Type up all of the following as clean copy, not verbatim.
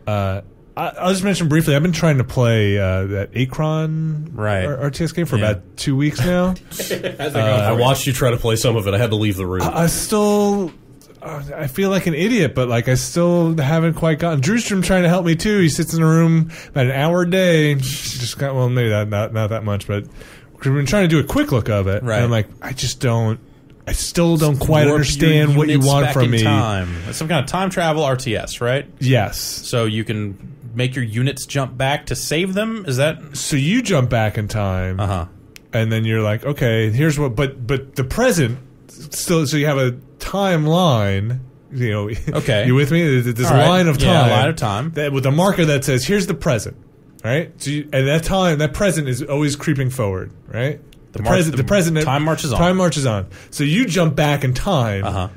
I'll just mention briefly, I've been trying to play that Achron RTS game for about 2 weeks now. I watched you try to play some of it. I had to leave the room. I feel like an idiot, but like I still haven't quite gotten. Drewstrom trying to help me too. He sits in a room about an hour a day. Just got maybe not that much, but we've been trying to do a quick look of it. Right. And I'm like, I still don't quite understand what you want from me. It's some kind of time travel RTS, right? Yes. So you can make your units jump back to save them? Is that... So you jump back in time, and then you're like, okay, here's what... But the present, still, so you have a timeline, you know... Okay. You with me? This line of time. Yeah, line of time. With a marker that says, here's the present, right? So and that present is always creeping forward, right? The present... Time marches on. Time marches on. So you jump back in time,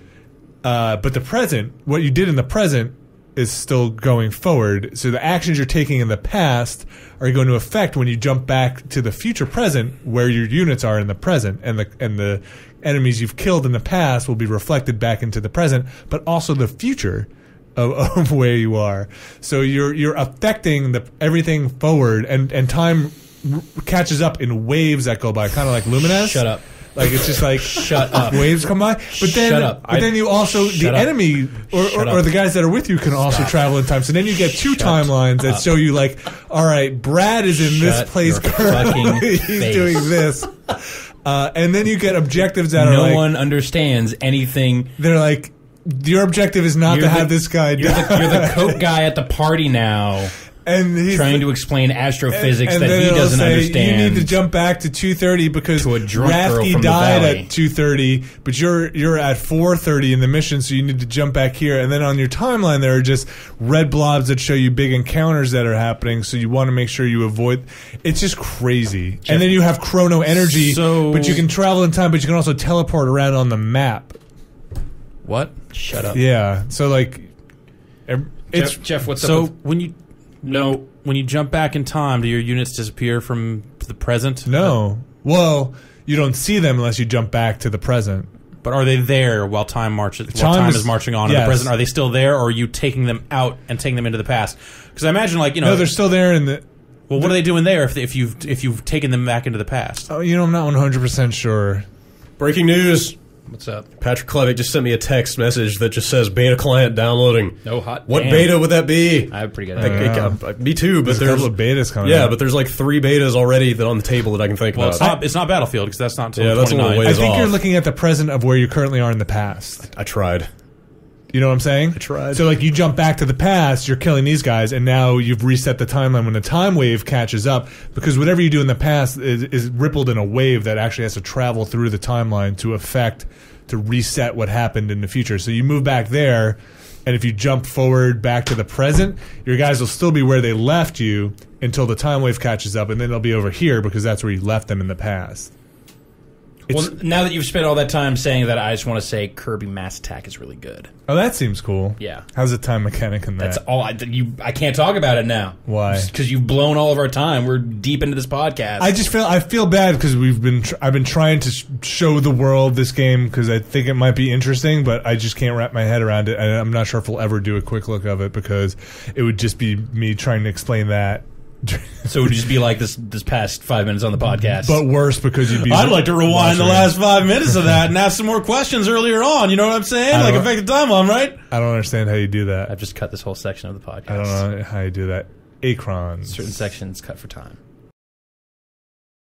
but the present, what you did in the present... is still going forward. So the actions you're taking in the past are going to affect when you jump back to the future present where your units are in the present, and the enemies you've killed in the past will be reflected back into the present, but also the future of where you are. So you're affecting everything forward, and time catches up in waves that go by, kind of like Lumines. Shut up. Like it's just like shut up. Waves come by, but then you also the enemy or the guys that are with you can also travel in time. So then you get two timelines that show you like, all right, Brad is in this place currently. He's doing this, and then you get objectives that are like, no one understands anything. They're like, your objective is not to have this guy. You're the coke guy at the party now. And he's trying to explain astrophysics and that he doesn't understand. You need to jump back to 2:30 because Rathke died at 2:30, but you're at 4:30 in the mission, so you need to jump back here. And then on your timeline, there are just red blobs that show you big encounters that are happening, so you want to make sure you avoid. It's just crazy. Jeff, and then you have chrono energy, but you can travel in time, but you can also teleport around on the map. What? Shut up. Yeah. So like, it's Jeff. What's so up? When you jump back in time, do your units disappear from the present? No. Well, you don't see them unless you jump back to the present. But are they there while time marches? While time is marching on in the present? Are they still there, or are you taking them out and taking them into the past? Because I imagine, like, no, they're still there in the. Well, what are they doing there if you've taken them back into the past? Oh, I'm not 100% sure. Breaking news. What's up? Patrick Klevick just sent me a text message that just says beta client downloading. Oh, hot. What beta would that be? I have a pretty good me too, but there's a couple of betas coming. Yeah, but there's like 3 betas already that on the table that I can think about. It's not Battlefield because that's not until that's 29. a little ways I think off. you're looking at the present of where you currently are in the past. I tried. You know what I'm saying? I tried. So like you jump back to the past, you're killing these guys, and now you've reset the timeline when the time wave catches up, because whatever you do in the past is rippled in a wave that actually has to travel through the timeline to reset what happened in the future. So you move back there, and if you jump forward back to the present, your guys will still be where they left you until the time wave catches up, and then they'll be over here because that's where you left them in the past. Well, now that you've spent all that time saying that, I just want to say Kirby Mass Attack is really good. Oh, that seems cool. Yeah. How's the time mechanic in that? That's all. I can't talk about it now. Why? Because you've blown all of our time. We're deep into this podcast. I feel bad because I've been trying to show the world this game because I think it might be interesting, but I just can't wrap my head around it, and I'm not sure if we'll ever do a quick look of it because it would just be me trying to explain that. So it would just be like this past 5 minutes on the podcast. But worse because you'd be... I'd like to rewind the last 5 minutes of that and ask some more questions earlier on. You know what I'm saying? Like affect the timeline, right? I don't understand how you do that. I've just cut this whole section of the podcast. I don't know how you do that. Achron. Certain sections cut for time.